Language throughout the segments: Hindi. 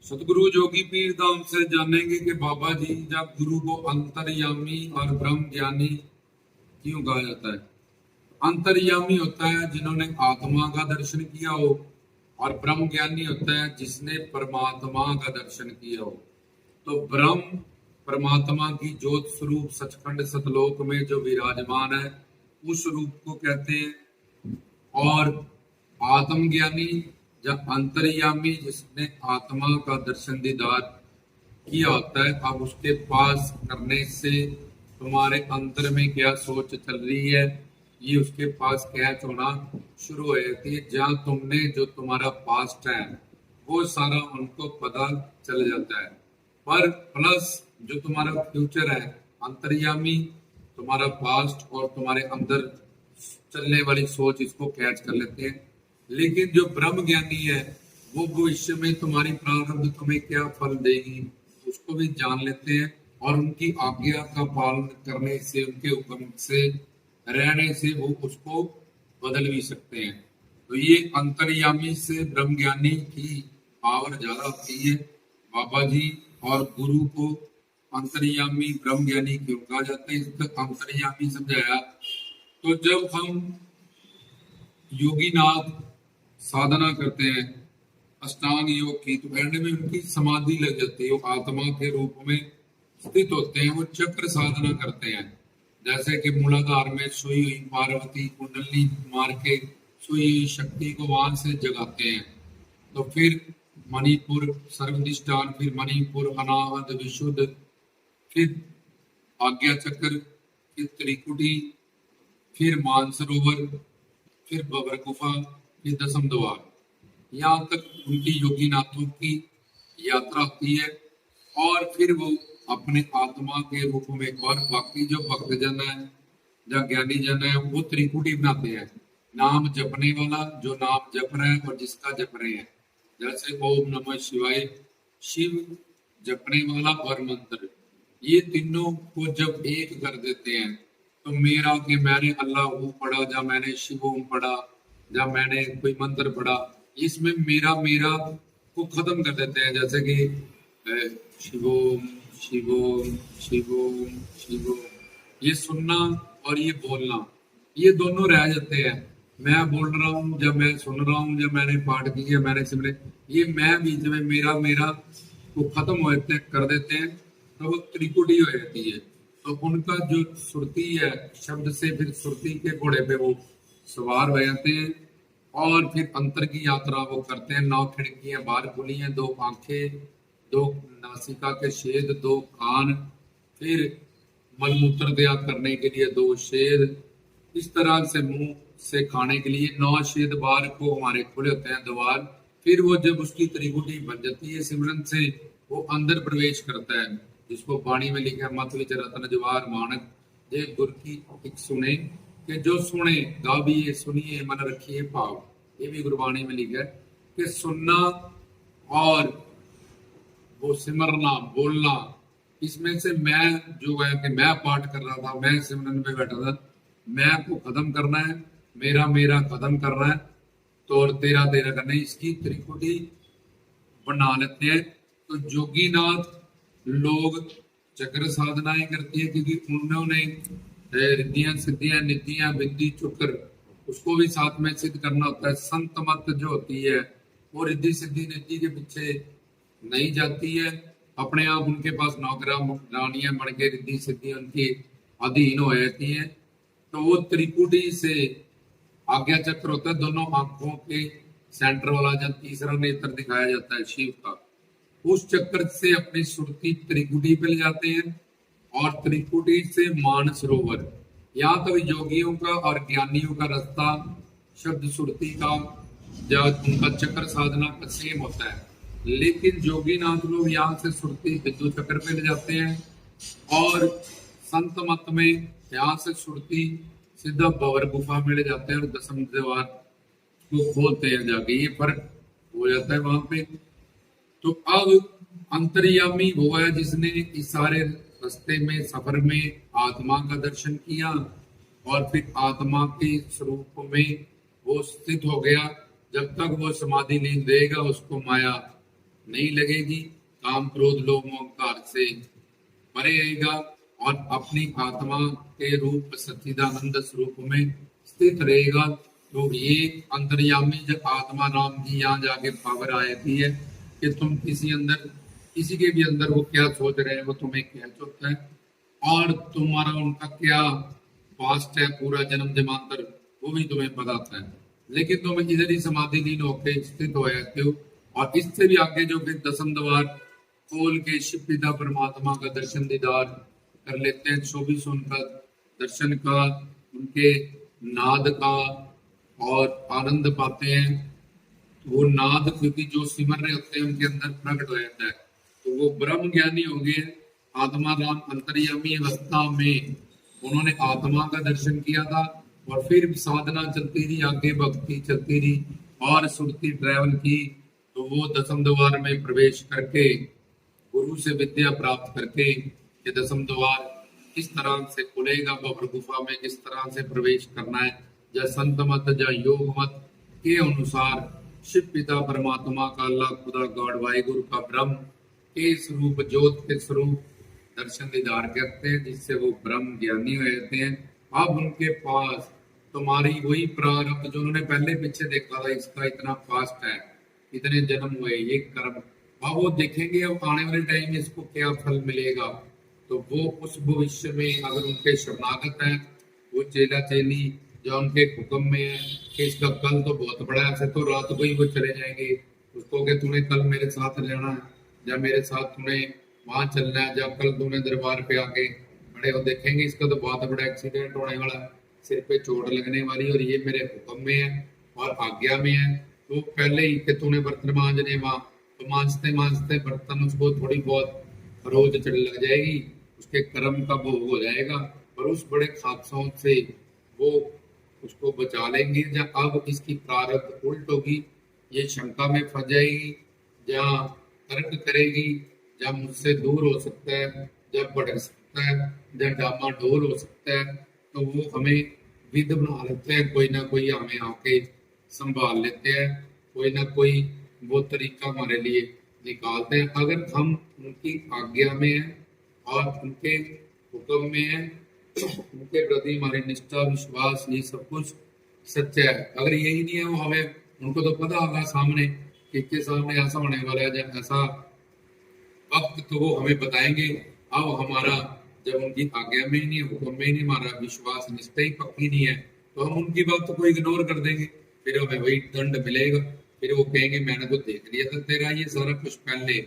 सतगुरु जोगी पीर धाम से जानेंगे कि बाबा जी जब गुरु को अंतर्यामी और ब्रह्म ज्ञानी क्यों कहा जाता है। अंतर्यामी होता है जिन्होंने आत्मा का दर्शन किया हो, और ब्रह्म ज्ञानी होता है जिसने परमात्मा का दर्शन किया हो। तो ब्रह्म परमात्मा की ज्योत स्वरूप सचखंड सतलोक में जो विराजमान है उस रूप को कहते हैं। और आत्मज्ञानी या अंतर्यामी जिसने आत्मा का दर्शन दीदार किया होता है, अब उसके पास करने से तुम्हारे अंतर में क्या सोच चल रही है ये उसके पास कैच होना शुरू हो जाती है। जहाँ तुमने जो तुम्हारा पास्ट है वो सारा उनको पता चल जाता है, पर प्लस जो तुम्हारा फ्यूचर है अंतर्यामी तुम्हारा पास्ट और तुम्हारे अंदर चलने वाली सोच इसको कैच कर लेते हैं। लेकिन जो ब्रह्म ज्ञानी है वो भविष्य में तुम्हारी प्रारब्ध तुम्हें क्या फल देगी उसको भी जान लेते हैं, और उनकी आज्ञा का पालन करने से उनके हुक्म से रहने से वो उसको बदल भी सकते हैं। तो ये अंतर्यामी से ब्रह्म ज्ञानी की पावर ज्यादा होती है। बाबा जी और गुरु को अंतर्यामी ब्रह्म ज्ञानी क्यों कहा जाता है, इसका अंतर्यामी समझाया। तो जब हम योगीनाथ साधना करते हैं अष्टांग योग की, तो एंड में उनकी समाधि लग जाती है, वो आत्मा के रूप में स्थित होते हैं, वो चक्र साधना करते हैं। जैसे कि मूलाधार में सोई हुई पार्वती कुंडली मार के सोई हुई शक्ति को वहां से जगाते हैं। तो फिर मणिपुर सर्वधिष्ठान, फिर मणिपुर अनाहत विशुद्ध, फिर आज्ञा चक्र, फिर त्रिकुटी, फिर मानसरोवर, फिर बबर गुफा, फिर दसम द्वार। यहाँ तक उनकी योगीनाथों की यात्रा होती है। और फिर वो अपने आत्मा के रूप में, और बाकी जो भक्तजन है या ज्ञानी जन है वो त्रिकुटी बनाते हैं, नाम जपने वाला जो नाम जप रहा है और जिसका जप रहे हैं। जैसे ओम नमः शिवाय, शिव जपने वाला और मंत्र, ये तीनों को जब एक कर देते हैं तो मेरा कि मैंने अल्लाह पढ़ा या मैंने शिवोम पढ़ा या मैंने कोई मंत्र पढ़ा, इसमें मेरा मेरा को खत्म कर देते हैं। जैसे कि शिवोम शिवोम शिवोम शिवोम, ये सुनना और ये बोलना ये दोनों रह जाते हैं। मैं बोल रहा हूँ जब मैं सुन रहा हूँ, जब मैंने पाठ किया मैंने सिमरे, ये मैं बीच में मेरा मेरा को खत्म हो जाते कर देते हैं, तो वो त्रिकुटी हो जाती है। तो उनका जो सुरती है शब्द से फिर सुरती के घोड़े पे वो सवार हो जाते हैं, और फिर अंतर की यात्रा वो करते हैं। 9 खिड़कियां बाहर खुली हैं, 2 आंखें, 2 नासिका के छेद, 2 कान, फिर मलमूत्र त्याग करने के लिए 2 छेद, इस तरह से मुंह से खाने के लिए 9 छेद बाहर को हमारे खुले होते हैं द्वार। फिर वो जब उसकी त्रिकुटी बन जाती है सिमरन से, वो अंदर प्रवेश करता है, जिसको वाणी में लिखा है मत विच रतन जवाहर मानक जे गुर की एक सुने, कि जो सुने गाविए सुनिए मन रखिए भाव। ये भी गुरबाणी में लिखा है कि सुनना और वो सिमरना बोलना, इसमें से मैं जो है कि मैं पाठ कर रहा था, मैं सिमरन में बैठा था, मैं को खत्म करना है, मेरा मेरा खत्म करना है, तो और तेरा तेरा करना है, इसकी त्रिकुटी बना लेते हैं। तो जोगीनाथ लोग चक्र साधनाएं करती है क्योंकि उन्होंने रिद्धियां सिद्धियां निधियां विद्धि चक्र उसको भी साथ में सिद्ध करना होता है। संत मत जो होती है वो रिद्धि सिद्धि निधि के पीछे नहीं जाती है, अपने आप उनके पास नौकरा रानियां बन के रिद्धि सिद्धि उनकी अधीन हो जाती है। तो वो त्रिकुटी से आज्ञा चक्र होता है, दोनों आंखों के सेंटर वाला जब तीसरा नेत्र दिखाया जाता है शिव का, उस चक्र से अपनी सुरती त्रिकुटी पे ले जाते हैं, और त्रिकुटी से मानसरोवर। यहाँ तक योगियों का और ज्ञानियों का रास्ता शब्द सुरती का जब उनका चक्र साधना का सेम होता है, लेकिन जोगीनाथ लोग यहाँ से सुरती विद्युत चक्र पे ले जाते हैं, और संत मत में यहाँ से सुरती सीधा बवर गुफा में ले जाते हैं और दसम द्वार को खोलते हैं जाके, ये फर्क हो जाता है वहां पे। तो अब अंतर्यामी वो है जिसने इस सारे रास्ते में सफर में आत्मा का दर्शन किया, और फिर आत्मा के स्वरूप में वो स्थित हो गया। जब तक वो समाधि नहीं देगा उसको माया नहीं लगेगी, काम क्रोध लोभ मोह अहंकार से परे रहेगा और अपनी आत्मा के रूप सच्चिदानंद स्वरूप में स्थित रहेगा। तो ये अंतर्यामी जब आत्मा नाम की यहाँ जाके पावर आती है कि तुम किसी के भी अंदर वो क्या सोच रहे हैं वो तुम्हें कह सकता है, और तुम्हारा उनका क्या पास्ट है, पूरा जन्म जन्मांतर वो भी तुम्हें बताता है। लेकिन तुम इधर ही समाधि लीन होकर स्थित हो जाते हो, और इससे भी आगे जो फिर दसम द्वार खोल के शिव पिता परमात्मा का दर्शन दीदार कर लेते हैं, 24 उनका दर्शन का, उनके नाद का और आनंद पाते हैं। वो नाद क्योंकि जो सिमर रहे होते हैं उनके अंदर प्रकट हो जाता है, तो वो ब्रह्म ज्ञानी हो गए। आत्मा राम अंतर्यामी अवस्था में उन्होंने आत्मा का दर्शन किया था, और फिर साधना चलती रही, आगे भक्ति चलती रही और सुरती ट्रैवल की। तो वो दसम द्वार में प्रवेश करके गुरु से विद्या प्राप्त करके ये दसम द्वार किस तरह से खुलेगा, बब्र गुफा में किस तरह से प्रवेश करना है, या संत मत या योग मत के अनुसार शिव पिता परमात्मा का, अल्लाह खुदा गॉड वाहिगुरु का ब्रह्म के स्वरूप ज्योत के स्वरूप दर्शन दीदार करते हैं, जिससे वो ब्रह्म ज्ञानी हो जाते हैं। अब उनके पास तुम्हारी वही प्रारब्ध जो उन्होंने पहले पीछे देखा था, इसका इतना फास्ट है, इतने जन्म हुए, ये कर्म, अब वो देखेंगे अब आने वाले टाइम में इसको क्या फल मिलेगा। तो वो उस भविष्य में अगर उनके शरणागत है, वो चेला चेली जो उनके हुक्म में है कि इसका कल तो बहुत बड़ा है, ऐसे तो रात को ही वो चले जाएंगे उसको कि तूने कल मेरे साथ रहना है, या मेरे साथ तूने वहां चलना है, जब कल तूने दरबार पे आके खड़े हो, देखेंगे इसका तो बहुत बड़ा एक्सीडेंट होने वाला है, सिर पे चोट लगने वाली, और ये मेरे हुक्म में है और आज्ञा में है। तो पहले ही कि तूने बर्तन मांजने वहां, तो मांजते मांजते बर्तन उसको थोड़ी बहुत रोज चढ़ लग जाएगी, उसके कर्म का भोग हो जाएगा, और उस बड़े हादसों से वो उसको बचा लेंगे। जब अब इसकी प्रारब्ध उल्ट होगी, ये शंका में फंस जाएगी, जहाँ तर्क करेगी, जब मुझसे दूर हो सकता है, जब भड़क सकता है, जब डामाडोल हो सकता है, तो वो हमें विध बना लेते हैं, कोई ना कोई हमें आके संभाल लेते हैं, कोई ना कोई वो तरीका हमारे लिए निकालते हैं। अगर हम उनकी आज्ञा में हैं और उनके हुक्म में हैं, उनके प्रति हमारी निष्ठा विश्वास ये सब कुछ सच्चा है। अगर यही नहीं है, वो हमें, उनको तो पता होगा सामने कि के सामने ऐसा होने वाला है, जब ऐसा वक्त, तो वो हमें बताएंगे। अब हमारा जब उनकी आज्ञा में ही नहीं, हुक्म में ही नहीं, हमारा विश्वास निष्ठा ही पक्की नहीं है, तो हम उनकी बात को इग्नोर कर देंगे, फिर हमें वही दंड मिलेगा। फिर वो कहेंगे मैंने तो देख लिया था तेरा ये सारा कुछ पहले,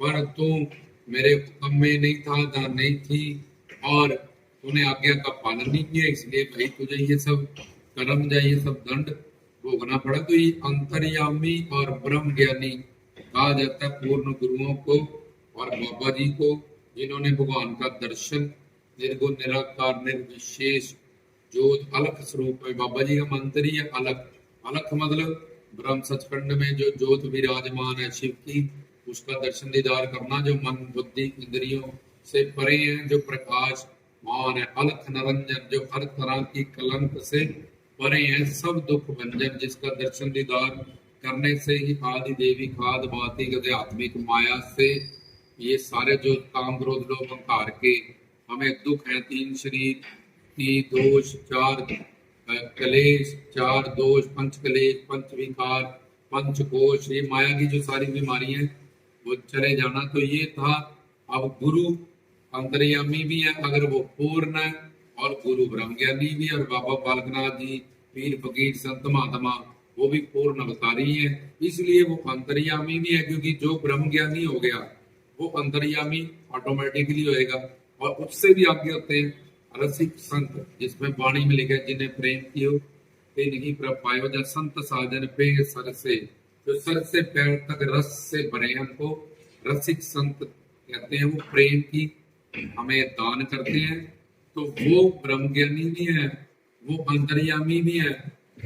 पर तू मेरे हुक्म में नहीं था, नहीं थी, और तूने आज्ञा का पालन नहीं किया, इसलिए भाई तुझे ये सब कर्म या ये सब दंड भोगना पड़ा। तो ये अंतर्यामी और ब्रह्म ज्ञानी कहा जाता है पूर्ण गुरुओं को और बाबा जी को, जिन्होंने भगवान का दर्शन निर्गुण निराकार निर्विशेष ज्योत अलख स्वरूप में, बाबा जी का मंत्र ही है अलख, अलख मतलब ब्रह्म सचखंड में जो ज्योत विराजमान है शिव की, उसका दर्शन दीदार करना, जो मन बुद्धि इंद्रियों से परे है, जो प्रकाश मान है, अलख निरंजन जो हर तरह की कलंक से परे है, सब दुख भंजन, जिसका दर्शन दीदार करने से ही आदि देवी खाद बाती आध्यात्मिक माया से ये सारे जो काम क्रोध लोभ अहंकार के हमें दुख है, 3 शरीर की दोष, 4 कलेश, 4 दोष, 5 कलेश, 5 विकार, 5 कोश, ये माया की जो सारी बीमारी है वो चले जाना। तो ये था। अब गुरु अंतर्यामी भी है अगर वो पूर्ण है, और गुरु ब्रह्म ज्ञानी भी, और बाबा बालकनाथ जी पीर फकीर संत महात्मा वो भी पूर्ण अवतारी है, इसलिए वो अंतर्यामी भी है, क्योंकि जो ब्रह्म ज्ञानी हो गया वो अंतर्यामी ऑटोमेटिकली होएगा। और उससे भी आगे होते हैं रसिक संत, जिसमें वाणी में लिखा है जिन्हें प्रेम कियो ते नहीं प्र पायो, जा संत साजन पे सर से, जो सर से पैर तक रस से भरे हमको रसिक संत कहते हैं। वो प्रेम की हमें दान करते हैं, तो वो ब्रह्म ज्ञानी भी है, वो अंतर्यामी भी है,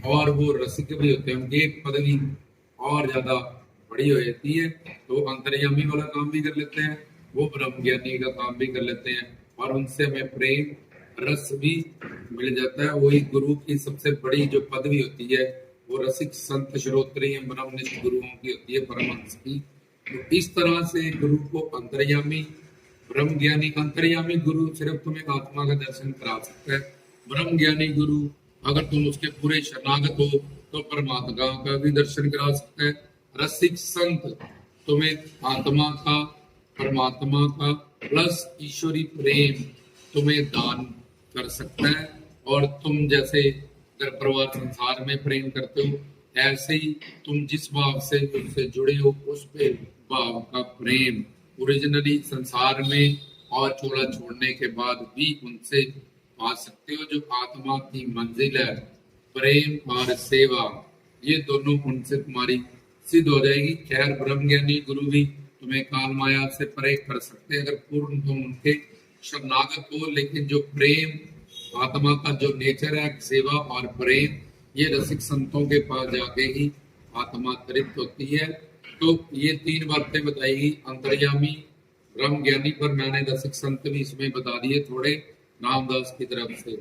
और वो रसिक भी होते हैं। उनकी एक पदवी और ज्यादा बड़ी हो जाती है, तो अंतर्यामी वाला काम भी कर लेते हैं, वो ब्रह्म ज्ञानी का काम भी कर लेते हैं, और उनसे हमें प्रेम रस भी मिल जाता है। वही गुरु की सबसे बड़ी जो पदवी होती है वो रसिक संत श्रोत्रिय ब्रह्मनिष्ठ गुरुओं की होती है, परमहंस की तो इस तरह से गुरु को अंतर्यामी, ब्रह्म ज्ञानी, अंतर्यामी गुरु सिर्फ तुम्हें आत्मा का दर्शन करा सकता है। ब्रह्म ज्ञानी गुरु अगर तुम उसके पूरे शरणागत हो तो परमात्मा का भी दर्शन करा सकता है। रसिक संत तुम्हें आत्मा का, परमात्मा का प्लस ईश्वरी प्रेम तुम्हें दान कर सकता है। और तुम जैसे घर परिवार संसार में प्रेम करते हो, ऐसे ही तुम जिस भाव से उससे जुड़े हो उस पे भाव का प्रेम ओरिजिनली संसार में और चोला छोड़ने के बाद भी उनसे पा सकते हो। जो आत्मा की मंजिल है प्रेम और सेवा, ये दोनों उनसे तुम्हारी सिद्ध हो जाएगी। खैर ब्रह्म ज्ञानी गुरु भी तुम्हें काल माया से परे कर सकते हैं अगर पूर्ण तुम उनके शरणागत हो। लेकिन जो प्रेम आत्मा का जो नेचर है सेवा और प्रेम, ये रसिक संतों के पास जाके ही आत्मा तृप्त होती है। तो ये 3 बातें बताई अंतर्यामी, ब्रह्म ज्ञानी, पर मैंने रसिक संत भी इसमें बता दिए थोड़े रामदास की तरफ से।